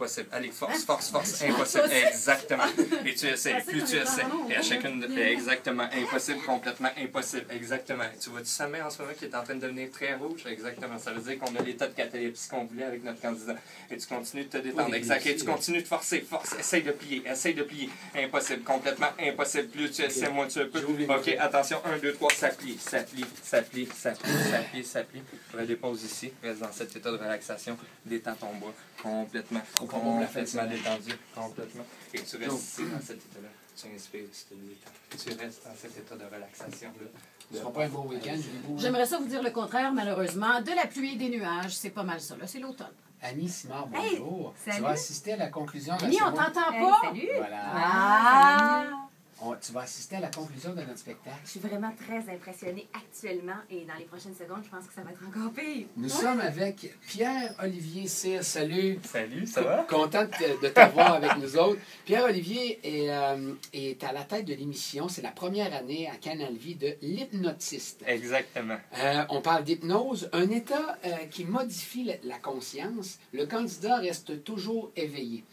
impossible. Allez, force, force, force, impossible. Exactement. Et tu essaies, plus tu essaies. Et à chacune, exactement, impossible, complètement impossible. Exactement. Tu vois-tu sa main en ce moment qui est en train de devenir très rouge? Exactement. Ça veut dire qu'on a l'état de catalepsie qu'on voulait avec notre candidat. Et tu continues de te détendre. Oui, exact. Et tu continues de forcer, force, essaye de plier, essaye de plier. Impossible, complètement impossible. Plus tu essaies, moins tu peux. OK, attention, 1, 2, 3, ça plie, ça plie, ça plie, ça plie, ça plie, ça plie. Redépose ici, reste dans cet état de relaxation, détends ton bras complètement, complètement détendu, complètement. Et tu restes ici dans cet état-là. Tu inspires, tu te détends. Tu restes dans cet état de relaxation-là. Ce sera pas un beau week-end. J'aimerais ça vous dire le contraire, malheureusement. De la pluie et des nuages, c'est pas mal ça. Là, c'est l'automne. Annie Simard, bonjour. Hey, tu vas assister à la conclusion de Annie, on la t'entend Hey, pas? salut! Voilà. Ah! Tu vas assister à la conclusion de notre spectacle. Je suis vraiment très impressionnée actuellement et dans les prochaines secondes, je pense que ça va être encore pire. Nous sommes avec Pierre-Olivier Cyr. Salut. Salut, ça va? Content de t'avoir avec nous autres. Pierre-Olivier est à la tête de l'émission. C'est la première année à Canal Vie de l'hypnotiste. Exactement. On parle d'hypnose, un état qui modifie la conscience. Le candidat reste toujours éveillé.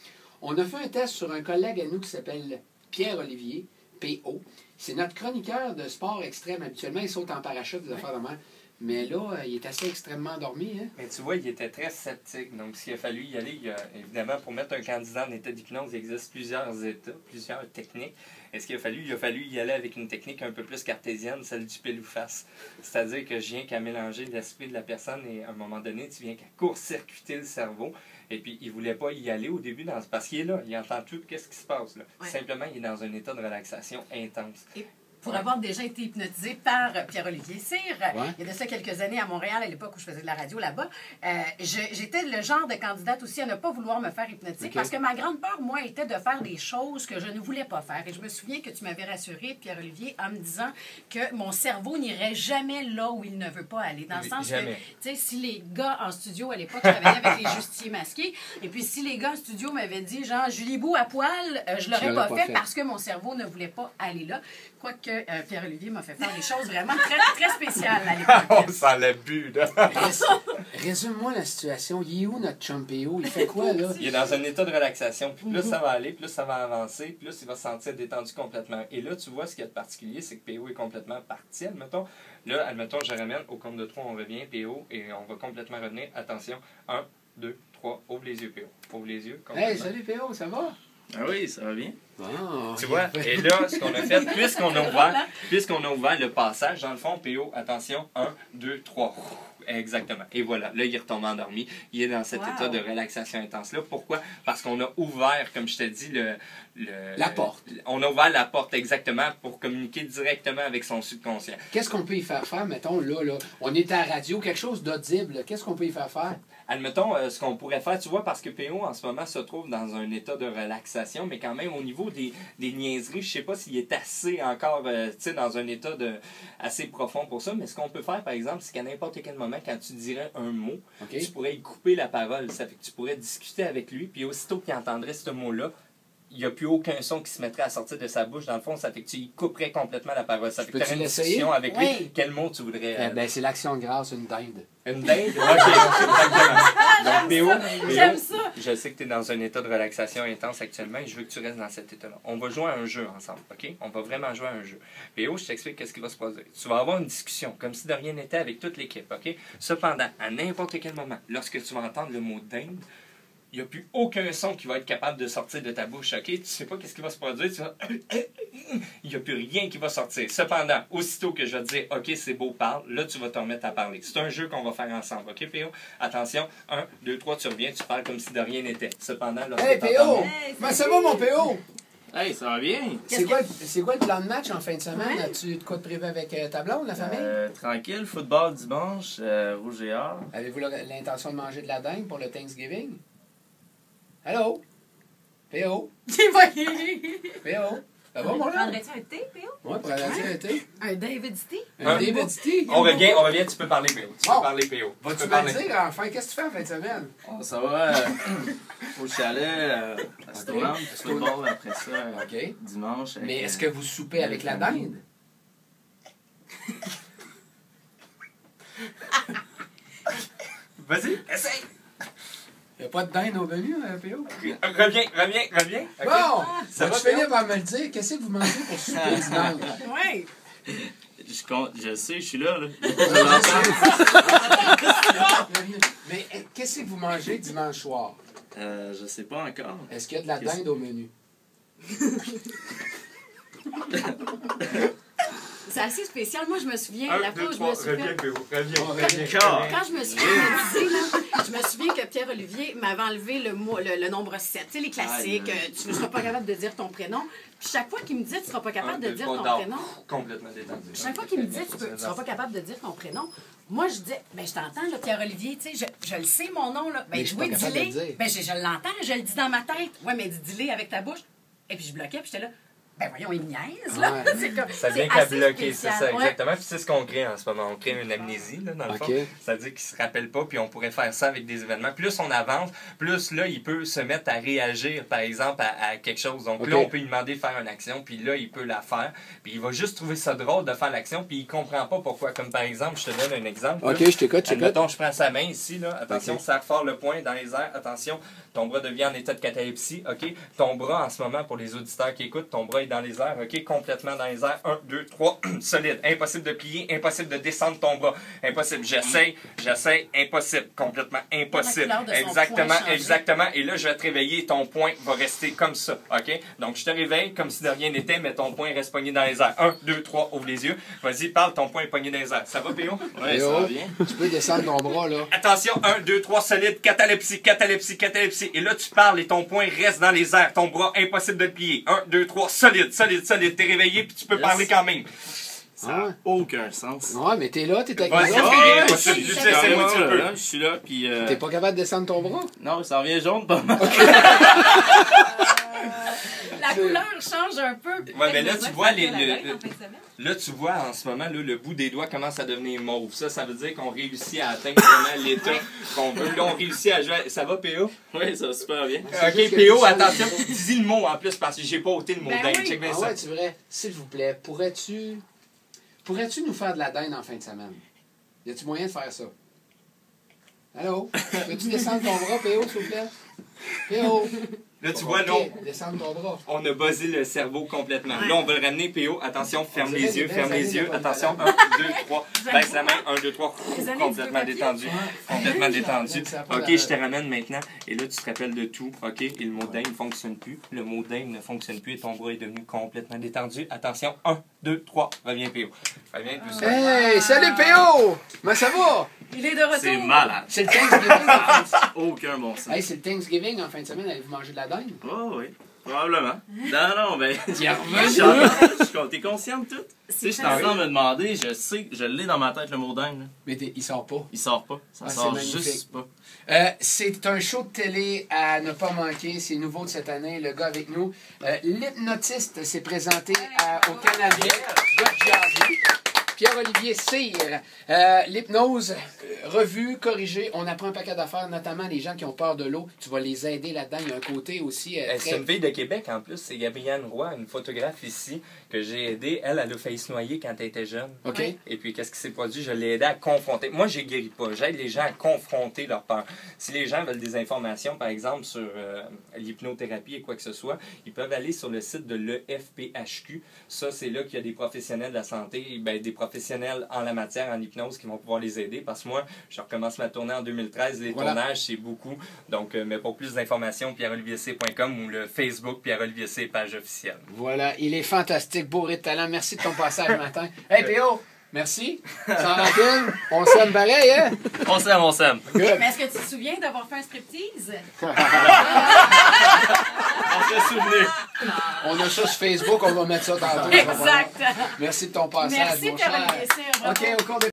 On a fait un test sur un collègue à nous qui s'appelle Pierre-Olivier, PO. C'est notre chroniqueur de sport extrême. Habituellement, il saute en parachute, des affaires de même. Mais là, il est assez extrêmement endormi. Hein? Mais tu vois, il était très sceptique. Donc, s'il a fallu y aller, évidemment, pour mettre un candidat en état d'hypnose, il existe plusieurs états, plusieurs techniques. Est-ce qu'il a fallu? Il a fallu y aller avec une technique un peu plus cartésienne, celle du pile ou face. C'est-à-dire que je viens qu'à mélanger l'esprit de la personne et à un moment donné, tu viens qu'à court-circuiter le cerveau. Et puis, il ne voulait pas y aller au début parce qu'il est là, il entend tout, qu'est-ce qui se passe là. Ouais. Simplement, il est dans un état de relaxation intense. Pour avoir déjà été hypnotisé par Pierre-Olivier Cyr, Ouais. il y a de ça quelques années à Montréal, à l'époque où je faisais de la radio là-bas, j'étais le genre de candidate aussi à ne pas vouloir me faire hypnotiser OK. parce que ma grande peur, moi, était de faire des choses que je ne voulais pas faire. Et je me souviens que tu m'avais rassuré, Pierre-Olivier, en me disant que mon cerveau n'irait jamais là où il ne veut pas aller. Dans le sens Jamais. que, tu sais, si les gars en studio, à l'époque, je travaillais avec les Justiers masqués, et puis si les gars en studio m'avaient dit, genre, Julie Bou à poil, je l'aurais pas fait parce que mon cerveau ne voulait pas aller là. Quoique Pierre-Olivier m'a fait faire des choses vraiment très, très spéciales à l'époque. On s'en l'a bu, là. Résume-moi la situation. Il est où notre chum PO? Il fait quoi, là? Il est dans un état de relaxation. Puis plus ça va aller, plus ça va avancer, plus il va se sentir détendu complètement. Et là, tu vois, ce qu'il y a de particulier, c'est que PO est complètement parti, admettons. Là, admettons, je ramène au compte de 3, on revient, PO, et on va complètement revenir. Attention, 1, 2, 3, ouvre les yeux, PO. Ouvre les yeux. Hey, salut PO, ça va? Ah oui, ça va bien. Oh, Tu vois, et là, ce qu'on a fait, puisqu'on a ouvert le passage, dans le fond, PO, attention, 1, 2, 3. Exactement. Et voilà, là, il retombe endormi. Il est dans cet état de relaxation intense-là. Pourquoi? Parce qu'on a ouvert, comme je te dis, la porte. On a ouvert la porte, exactement, pour communiquer directement avec son subconscient. Qu'est-ce qu'on peut y faire faire, mettons, là? On est à la radio, quelque chose d'audible. Qu'est-ce qu'on peut y faire faire? Admettons, ce qu'on pourrait faire, tu vois, parce que PO, en ce moment, se trouve dans un état de relaxation, mais quand même, au niveau des niaiseries, je sais pas s'il est assez encore, tu sais, dans un état assez profond pour ça, mais ce qu'on peut faire, par exemple, c'est qu'à n'importe quel moment, quand tu dirais un mot, OK. tu pourrais y couper la parole. Ça fait que tu pourrais discuter avec lui, puis aussitôt qu'il entendrait ce mot-là, il n'y a plus aucun son qui se mettrait à sortir de sa bouche. Dans le fond, ça fait que tu y couperais complètement la parole. Ça fait que tu aurais une discussion avec lui. Oui. Quel mot tu voudrais... Ben, c'est l'action de grâce, une dinde. Une dinde? OK, exactement. Donc, PO, J'aime ça. je sais que tu es dans un état de relaxation intense actuellement et je veux que tu restes dans cet état-là. On va jouer à un jeu ensemble, OK? On va vraiment jouer à un jeu. PO, je t'explique qu'est-ce qui va se passer. Tu vas avoir une discussion, comme si de rien n'était, avec toute l'équipe, OK? Cependant, à n'importe quel moment, lorsque tu vas entendre le mot dinde, il n'y a plus aucun son qui va être capable de sortir de ta bouche, OK? Tu sais pas qu'est-ce qui va se produire, tu vas... Il n'y a plus rien qui va sortir. Cependant, aussitôt que je vais te dire, OK, c'est beau, parle, là, tu vas te remettre à parler. C'est un jeu qu'on va faire ensemble, OK, PO? Attention, 1, 2, 3, tu reviens, tu parles comme si de rien n'était. Cependant, lorsque Hey, t'entends- PO! Hey, Comment ça va, mon PO? Hey, ça va bien. C'est quoi le plan de match en fin de semaine? As-tu de quoi de prévu avec ta blonde, la famille? Tranquille, football dimanche, rouge et or. Avez-vous l'intention de manger de la dinde pour le Thanksgiving? Allô? PO? Il va y aller. PO? Ça va, mon là? Prendrais-tu un thé, PO? Ouais, pour aller arrêter. Un David Tea. Un David. On revient, tu peux parler, PO. Tu Bon. peux parler, PO. Tu Vas-tu peux me parler. le dire, enfin, qu'est-ce que tu fais en fin de semaine? Oh, ça va au chalet, à Stoneham, football après ça, OK. dimanche. avec, Mais est-ce que vous soupez avec la dinde? Vas-y, essaye. Il n'y a pas de dinde au menu, P.O.? Reviens. OK? Bon! Ça va, tu finis par me le dire. Qu'est-ce que vous mangez pour souper dimanche? Oui. Je sais, je suis là. Mais qu'est-ce que vous mangez dimanche soir? Je sais pas encore. Est-ce qu'il y a de la dinde au menu? C'est assez spécial. Moi, je me souviens, la fois où je me suis reviens, fait... P.O. Reviens. Quand je me suis fait médiser, là, je me souviens que Pierre-Olivier m'avait enlevé le nombre 7. Tu sais, les classiques, tu ne seras pas capable de dire ton prénom. Puis chaque fois qu'il me disait, tu ne seras pas capable de dire ton prénom. Complètement détendu. Chaque fois qu'il me disait, tu ne seras pas capable de dire ton prénom, moi, je disais, ben je t'entends, là, Pierre-Olivier, tu sais, je le sais, mon nom, là. Ben, Mais je suis pas capable de le dire. Ben, je l'entends, je le dis dans ma tête. Ouais, mais dis-le avec ta bouche. Et puis je bloquais, puis j'étais là. Ben voyons, il me niaise, là. Ouais. C'est comme, Ça vient c'est qu'à assez bloquer, c'est spécial. ça, Ouais. exactement. Puis c'est ce qu'on crée en ce moment. On crée une amnésie, là, dans le fond. OK. C'est-à-dire qu'il se rappelle pas, puis on pourrait faire ça avec des événements. Plus on avance, plus là, il peut se mettre à réagir, par exemple, à quelque chose. Donc là, OK. on peut lui demander de faire une action, puis là, il peut la faire. Puis il va juste trouver ça drôle de faire l'action, puis il comprend pas pourquoi. Comme par exemple, je te donne un exemple. OK, là. je t'écoute. Admettons, je prends sa main ici, là. Attention, OK. serre fort le poing dans les airs. Attention, ton bras devient en état de catalepsie. OK? Ton bras, en ce moment, pour les auditeurs qui écoutent, ton bras est dans les airs. OK? Complètement dans les airs. 1, 2, 3. Solide. Impossible de plier. Impossible de descendre ton bras. Impossible. J'essaie. Impossible. Complètement impossible. La couleur de son Exactement. poing change. Exactement. Et là, je vais te réveiller. Ton poing va rester comme ça. OK? Donc, je te réveille comme si de rien n'était, mais ton poing reste pogné dans les airs. 1, 2, 3. Ouvre les yeux. Vas-y, parle. Ton poing est pogné dans les airs. Ça va, P.O.? Ouais, ça va bien. Tu peux descendre ton bras, là. Attention, 1, 2, 3, solide, catalepsie. Et là, tu parles et ton poing reste dans les airs. Ton bras, impossible de le plier. 1, 2, 3, solide. T'es réveillé puis tu peux parler quand même. Ça n'a aucun sens. Ouais, mais t'es là, t'es avec Vas-y, nous c'est autres. rien, ouais, impossible. c'est- Juste c'est- essaie-moi un petit peu. Je suis là, puis... T'es pas capable de descendre ton bras? Non, ça revient jaune pas mal. La couleur change un peu. Ouais, mais là, tu vois, En fin de semaine. là, tu vois, en ce moment, là, le bout des doigts commence à devenir mauve. Ça veut dire qu'on réussit à atteindre vraiment l'état qu'on veut. Là, on réussit à jouer. Ça va, P.O.? Oui, ça va super bien. OK, P.O., attention. Dis le mot en plus parce que j'ai pas ôté le mot Ben dingue. oui. Check bien Ah ça. ouais, tu vrai. S'il vous plaît, pourrais-tu nous faire de la dinde en fin de semaine? Y a-tu moyen de faire ça? Allô? Peux-tu descendre ton bras, P.O., s'il vous plaît? P.O. Là, tu vois, OK, non. descendre ton bras. On a buzzé le cerveau complètement. Là, on va le ramener, P.O. Attention, ferme dirait les des yeux, belles ferme les années yeux. de pas Attention, de 1, 2, 3. Baisse la main, 1, 2, 3. Des années Complètement de papier. détendu. Ouais. Complètement détendu. Ça a pas OK, d'allure. je te ramène maintenant. Et là, tu te rappelles de tout. OK, et le mot dingue ne fonctionne plus. Le mot dingue ne fonctionne plus et ton bras est devenu complètement détendu. Attention, 1, 2, 3. Reviens, P.O. Reviens, plus ça. Hey, salut P.O. Comment ça va? Il est de retour. C'est malade. C'est le Thanksgiving en fin de semaine. Aucun bon sens. Hey, c'est le Thanksgiving en fin de semaine. Allez-vous manger de la dinde? Oh oui, probablement. Non, ben... Tu es T'es conscient de tout? Tu sais, je suis facile. en train de me demander, je sais, je l'ai dans ma tête, le mot dingue. Là. Mais il sort pas. Il sort pas. Ça Ah, sort c'est magnifique. juste pas. C'est un show de télé à ne pas manquer. C'est nouveau de cette année. Le gars avec nous. L'hypnotiste s'est présenté au Canadien. Gars de Jazzy. Pierre-Olivier Cyr. L'hypnose, revue, corrigée. On apprend un paquet d'affaires, notamment les gens qui ont peur de l'eau. Tu vas les aider là-dedans. Il y a un côté aussi C'est très... une fille de Québec en plus, c'est Gabrielle Roy, une photographe ici que j'ai aidée. Elle a failli se noyer quand elle était jeune. OK? Et puis, qu'est-ce qui s'est produit? Je l'ai aidé à confronter. Moi, je guéris pas. J'aide les gens à confronter leur peur. Si les gens veulent des informations, par exemple, sur l'hypnothérapie et quoi que ce soit, ils peuvent aller sur le site de l'EFPHQ. Ça, c'est là qu'il y a des professionnels de la santé, ben, des professionnels en la matière, en hypnose, qui vont pouvoir les aider. Parce que moi, je recommence ma tournée en 2013. Les Voilà. tournages, c'est beaucoup. Donc, mais pour plus d'informations, pierreolivierc.com ou le Facebook Pierre-Olivier C, page officielle. Voilà, il est fantastique, bourré de talent. Merci de ton passage ce matin. Hey, P.O., merci. Sans rancune, on s'aime pareil, hein? On s'aime. Good. Mais est-ce que tu te souviens d'avoir fait un striptease? On se souvenir. On a ça sur Facebook, on va mettre ça tantôt. Exact. Merci de ton passage, Merci, mon cher. Pierre-Olivier Cyr. Bravo. OK, au cours des